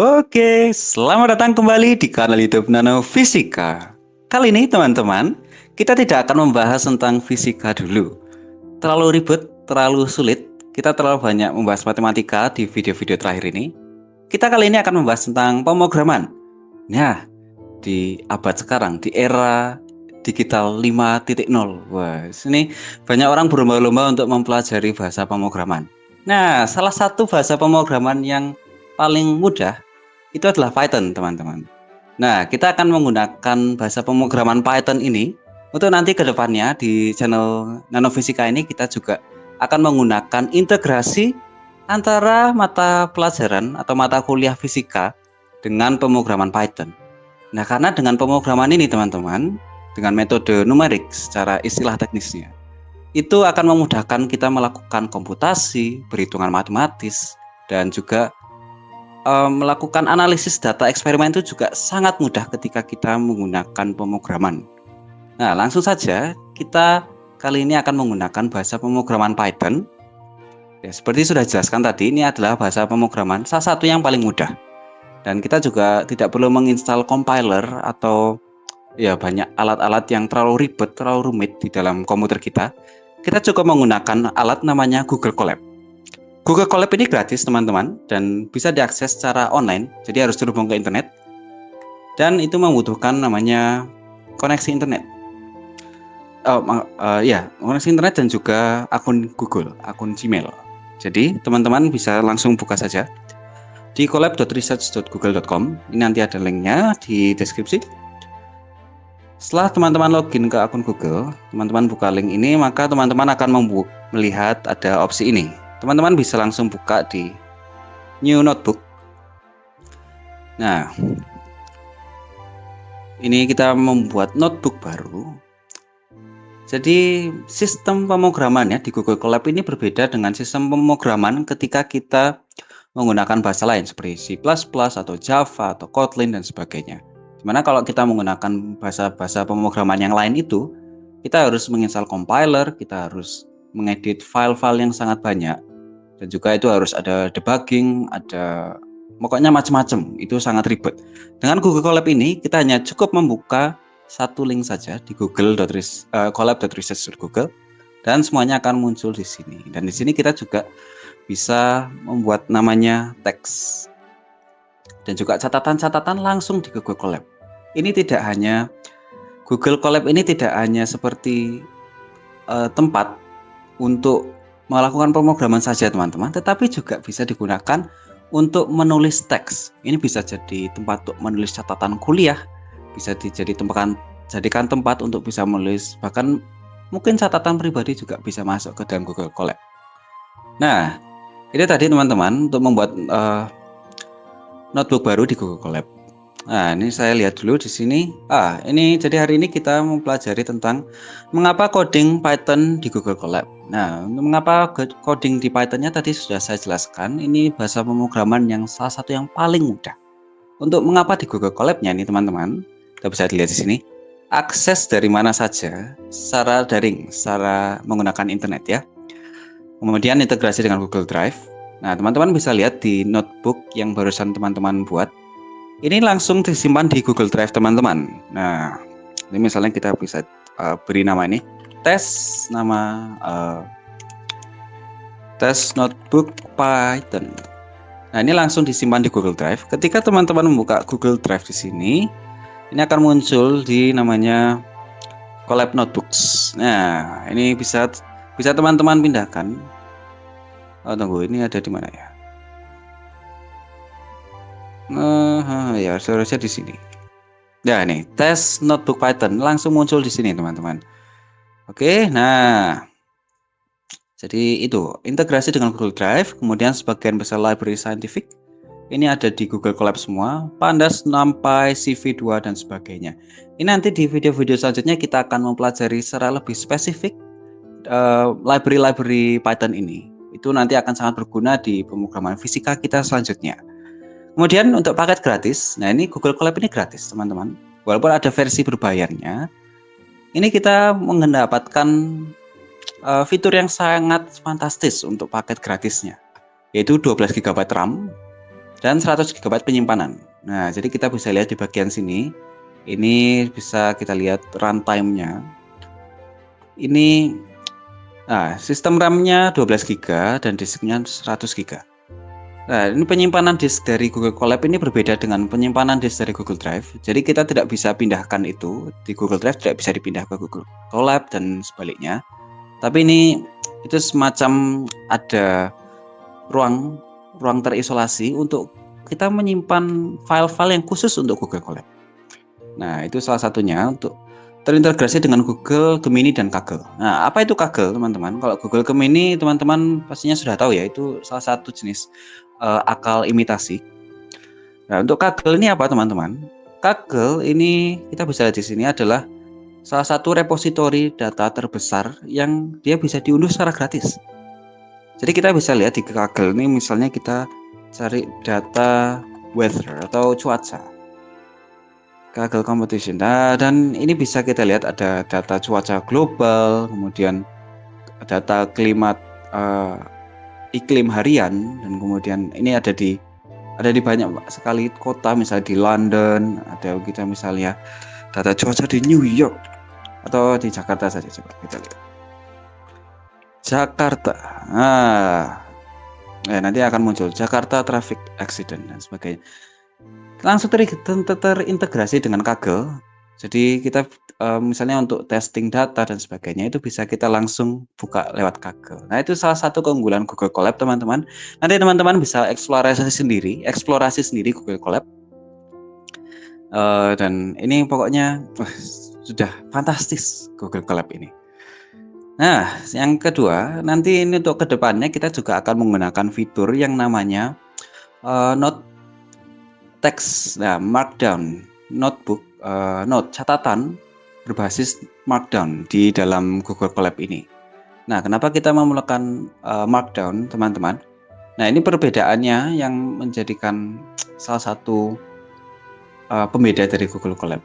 Oke, selamat datang kembali di kanal YouTube Nano Fisika. Kali ini teman-teman, kita tidak akan membahas tentang fisika dulu. Terlalu ribet, terlalu sulit, kita terlalu banyak membahas matematika di video-video terakhir ini. Kita kali ini akan membahas tentang pemrograman. Nah, di abad sekarang, di era digital 5.0. Wah, sini banyak orang berlomba-lomba untuk mempelajari bahasa pemrograman. Nah, salah satu bahasa pemrograman yang paling mudah itu adalah Python, teman-teman. Nah, kita akan menggunakan bahasa pemrograman Python ini untuk nanti ke depannya di channel Nanofisika ini kita juga akan menggunakan integrasi antara mata pelajaran atau mata kuliah fisika dengan pemrograman Python. Nah, karena dengan pemrograman ini teman-teman, dengan metode numerik secara istilah teknisnya, itu akan memudahkan kita melakukan komputasi, perhitungan matematis, dan juga melakukan analisis data eksperimen itu juga sangat mudah ketika kita menggunakan pemrograman. Nah, langsung saja kita kali ini akan menggunakan bahasa pemrograman Python. Ya, seperti sudah dijelaskan tadi, ini adalah bahasa pemrograman salah satu yang paling mudah. Dan kita juga tidak perlu menginstal compiler atau ya banyak alat-alat yang terlalu ribet, terlalu rumit di dalam komputer kita. Kita cukup menggunakan alat namanya Google Colab. Google Colab ini gratis teman-teman dan bisa diakses secara online, jadi harus terhubung ke internet dan itu membutuhkan namanya koneksi internet. Ya, koneksi internet dan juga akun Google, akun Gmail. Jadi teman-teman bisa langsung buka saja di collab.research.google.com. Ini nanti ada linknya di deskripsi. Setelah teman-teman login ke akun Google, teman-teman buka link ini, maka teman-teman akan melihat ada opsi ini. Teman-teman bisa langsung buka di New Notebook. Nah, ini kita membuat notebook baru. Jadi sistem pemrograman ya di Google Colab ini berbeda dengan sistem pemrograman ketika kita menggunakan bahasa lain seperti C++ atau Java atau Kotlin dan sebagainya. Dimana kalau kita menggunakan bahasa-bahasa pemrograman yang lain itu, kita harus menginstal compiler, kita harus mengedit file-file yang sangat banyak, dan juga itu harus ada debugging, ada pokoknya macam-macam, itu sangat ribet. Dengan Google Colab ini kita hanya cukup membuka satu link saja di collab.research.google dan semuanya akan muncul di sini. Dan di sini kita juga bisa membuat namanya teks dan juga catatan-catatan langsung di Google Colab. Ini tidak hanya Google Colab ini tidak hanya seperti tempat untuk melakukan pemrograman saja teman-teman, tetapi juga bisa digunakan untuk menulis teks. Ini bisa jadi tempat untuk menulis catatan kuliah, bisa jadikan tempat untuk bisa menulis, bahkan mungkin catatan pribadi juga bisa masuk ke dalam Google Colab. Nah, ini tadi teman-teman untuk membuat notebook baru di Google Colab. Nah, ini saya lihat dulu di sini. Ini jadi hari ini kita mempelajari tentang mengapa coding Python di Google Colab. Nah, untuk mengapa coding di Pythonnya tadi sudah saya jelaskan. Ini bahasa pemrograman yang salah satu yang paling mudah. Untuk mengapa di Google Colab-nya ini teman-teman, kita bisa dilihat di sini. Akses dari mana saja secara daring, secara menggunakan internet ya. Kemudian integrasi dengan Google Drive. Nah, teman-teman bisa lihat di notebook yang barusan teman-teman buat. Ini langsung disimpan di Google Drive teman-teman. Nah, ini misalnya kita bisa beri nama ini tes notebook Python. Nah, ini langsung disimpan di Google Drive. Ketika teman-teman membuka Google Drive di sini, ini akan muncul di namanya Colab Notebooks. Nah, ini bisa teman-teman pindahkan. Tunggu, ini ada di mana ya? Ya, seharusnya di sini. Ya, nih, tes notebook Python langsung muncul di sini, teman-teman. Oke, nah, jadi itu integrasi dengan Google Drive, kemudian sebagian besar library scientific ini ada di Google Colab semua, Pandas, NumPy, CV2 dan sebagainya. Ini nanti di video-video selanjutnya kita akan mempelajari secara lebih spesifik library-library Python ini. Itu nanti akan sangat berguna di pemrograman fisika kita selanjutnya. Kemudian untuk paket gratis, nah ini Google Colab ini gratis teman-teman. Walaupun ada versi berbayarnya, ini kita mendapatkan fitur yang sangat fantastis untuk paket gratisnya, yaitu 12 GB RAM, dan 100 GB penyimpanan. Nah, jadi kita bisa lihat di bagian sini. Ini bisa kita lihat runtime-nya. Ini sistem RAM-nya 12 GB dan disknya 100 GB. Nah, ini penyimpanan disk dari Google Colab ini berbeda dengan penyimpanan disk dari Google Drive. Jadi kita tidak bisa pindahkan itu di Google Drive, tidak bisa dipindah ke Google Colab dan sebaliknya. Tapi ini itu semacam ada ruang terisolasi untuk kita menyimpan file-file yang khusus untuk Google Colab. Nah, itu salah satunya untuk terintegrasi dengan Google Gemini dan Kaggle. Nah, apa itu Kaggle, teman-teman? Kalau Google Gemini, teman-teman pastinya sudah tahu ya, itu salah satu jenis akal imitasi. Nah, untuk Kaggle ini apa, teman-teman? Kaggle ini kita bisa lihat di sini adalah salah satu repositori data terbesar yang dia bisa diunduh secara gratis. Jadi kita bisa lihat di Kaggle ini, misalnya kita cari data weather atau cuaca. Kaggle Competition. Nah, dan ini bisa kita lihat ada data cuaca global, kemudian data iklim harian, dan kemudian ini ada di banyak sekali kota, misalnya di London, ada kita misalnya data cuaca di New York atau di Jakarta saja. Coba kita lihat. Jakarta. Nanti akan muncul Jakarta traffic accident dan sebagainya. Langsung terintegrasi dengan Kaggle. Jadi kita misalnya untuk testing data dan sebagainya itu bisa kita langsung buka lewat Kaggle. Nah, itu salah satu keunggulan Google Colab, teman-teman. Nanti teman-teman bisa eksplorasi sendiri Google Colab. Dan ini pokoknya sudah fantastis Google Colab ini. Nah, yang kedua, nanti ini untuk kedepannya kita juga akan menggunakan fitur yang namanya Note Text, Markdown notebook, note catatan berbasis Markdown di dalam Google Colab ini. Nah, kenapa kita memerlukan Markdown, teman-teman? Nah, ini perbedaannya yang menjadikan salah satu pembeda dari Google Colab.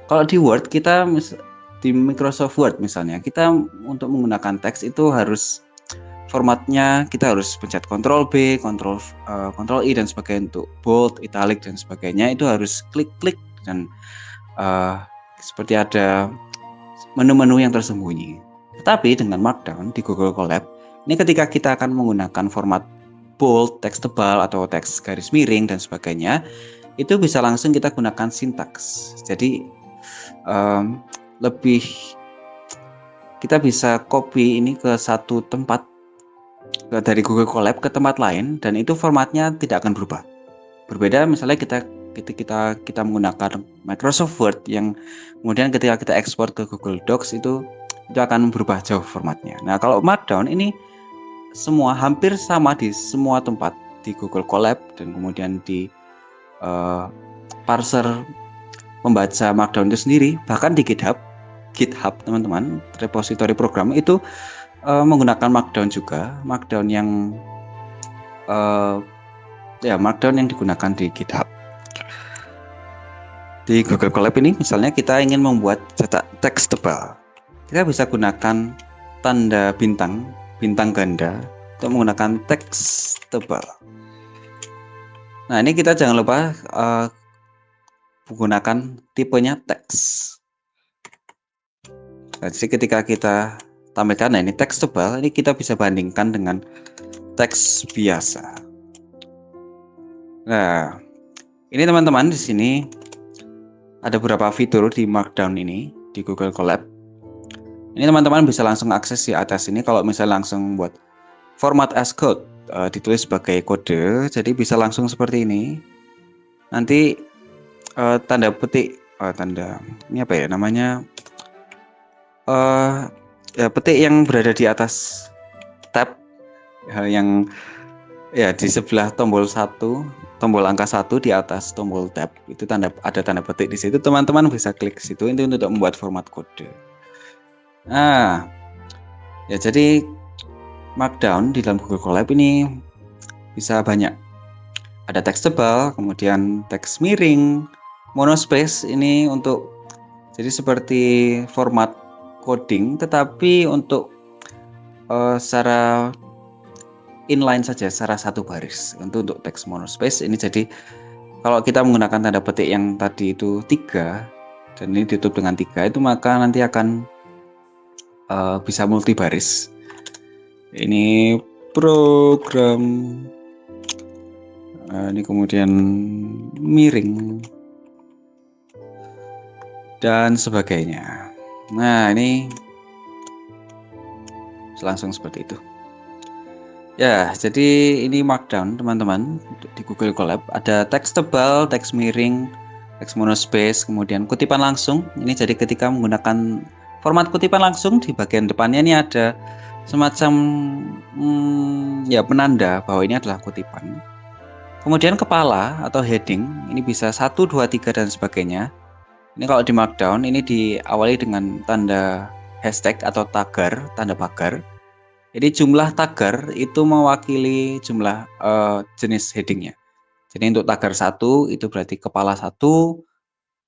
Kalau di Word, di Microsoft Word misalnya, kita untuk menggunakan teks itu harus formatnya kita harus pencet Ctrl B, Ctrl I dan sebagainya. Untuk bold, italic dan sebagainya itu harus klik-klik dan seperti ada menu-menu yang tersembunyi. Tetapi dengan Markdown di Google Colab, ini ketika kita akan menggunakan format bold, teks tebal atau teks garis miring dan sebagainya, itu bisa langsung kita gunakan sintaks. Jadi lebih kita bisa copy ini ke satu tempat dari Google Colab ke tempat lain, dan itu formatnya tidak akan berubah. Berbeda misalnya kita menggunakan Microsoft Word yang kemudian ketika kita ekspor ke Google Docs itu akan berubah jauh formatnya. Nah, kalau Markdown ini hampir sama di semua tempat di Google Colab, dan kemudian di parser membaca Markdown itu sendiri, bahkan di GitHub teman-teman, repositori program itu menggunakan Markdown juga, Markdown yang digunakan di GitHub. Di Google Colab ini misalnya kita ingin membuat cetak teks tebal, kita bisa gunakan tanda bintang ganda untuk menggunakan teks tebal. Nah, ini kita jangan lupa menggunakan tipenya teks. Nah, jadi ketika kita tampilkan, ini teks tebal, ini kita bisa bandingkan dengan teks biasa. Nah, ini teman-teman, di sini ada beberapa fitur di Markdown ini di Google Colab. Ini teman-teman bisa langsung akses di atas ini. Kalau misalnya langsung buat format as code, ditulis sebagai kode, jadi bisa langsung seperti ini. Nanti tanda petik, ini apa ya namanya? Petik yang berada di atas tab, yang di sebelah tombol angka 1 di atas tombol tab, itu ada tanda petik di situ. Teman-teman bisa klik situ itu untuk membuat format kode. Nah, jadi Markdown di dalam Google Colab ini bisa banyak. Ada teks tebal, kemudian teks miring, monospace ini untuk jadi seperti format coding, tetapi untuk secara inline saja secara satu baris. Untuk teks monospace ini, jadi kalau kita menggunakan tanda petik yang tadi itu 3 dan ini ditutup dengan 3, itu maka nanti akan bisa multi baris. Ini program ini kemudian miring dan sebagainya. Nah, ini langsung seperti itu. Ya, jadi ini Markdown teman-teman di Google Colab. Ada teks tebal, teks miring, teks monospace, kemudian kutipan langsung. Ini jadi ketika menggunakan format kutipan langsung, di bagian depannya ini ada semacam ya penanda bahwa ini adalah kutipan. Kemudian kepala atau heading, ini bisa 1, 2, 3 dan sebagainya. Ini kalau di Markdown ini diawali dengan tanda hashtag atau tagar, tanda pagar. Jadi jumlah tagar itu mewakili jumlah jenis headingnya. Jadi untuk tagar 1 itu berarti kepala 1,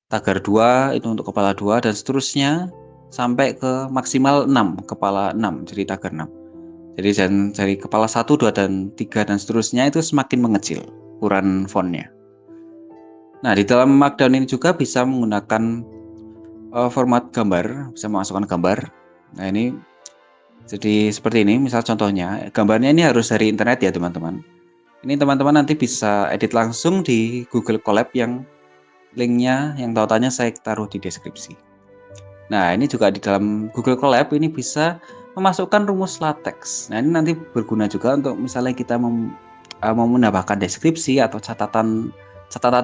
tagar 2 itu untuk kepala 2 dan seterusnya sampai ke maksimal 6, kepala 6, jadi tagar 6. Jadi dari kepala 1, 2 dan 3 dan seterusnya itu semakin mengecil ukuran fontnya. Nah, di dalam Markdown ini juga bisa menggunakan format gambar, bisa memasukkan gambar. Nah, ini jadi seperti ini, misal contohnya, gambarnya ini harus dari internet ya teman-teman. Ini teman-teman nanti bisa edit langsung di Google Colab yang linknya, yang tautannya saya taruh di deskripsi. Nah, ini juga di dalam Google Colab ini bisa memasukkan rumus latex. Nah, ini nanti berguna juga untuk misalnya kita mau menambahkan deskripsi atau catatan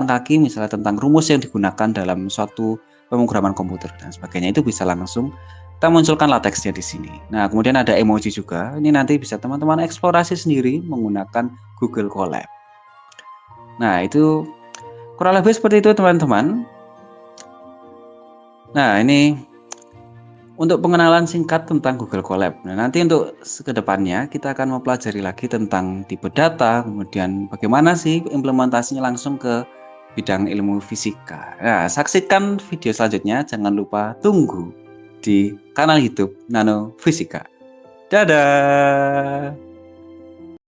kaki misalnya tentang rumus yang digunakan dalam suatu pemrograman komputer dan sebagainya, itu bisa langsung kita munculkan latexnya di sini. Nah, kemudian ada emoji juga. Ini nanti bisa teman-teman eksplorasi sendiri menggunakan Google Colab. Nah, itu kurang lebih seperti itu teman-teman. Nah, ini untuk pengenalan singkat tentang Google Colab. Nah, nanti untuk kedepannya kita akan mempelajari lagi tentang tipe data, kemudian bagaimana sih implementasinya langsung ke bidang ilmu fisika. Nah, saksikan video selanjutnya. Jangan lupa tunggu di kanal YouTube Nano Fisika. Dadah!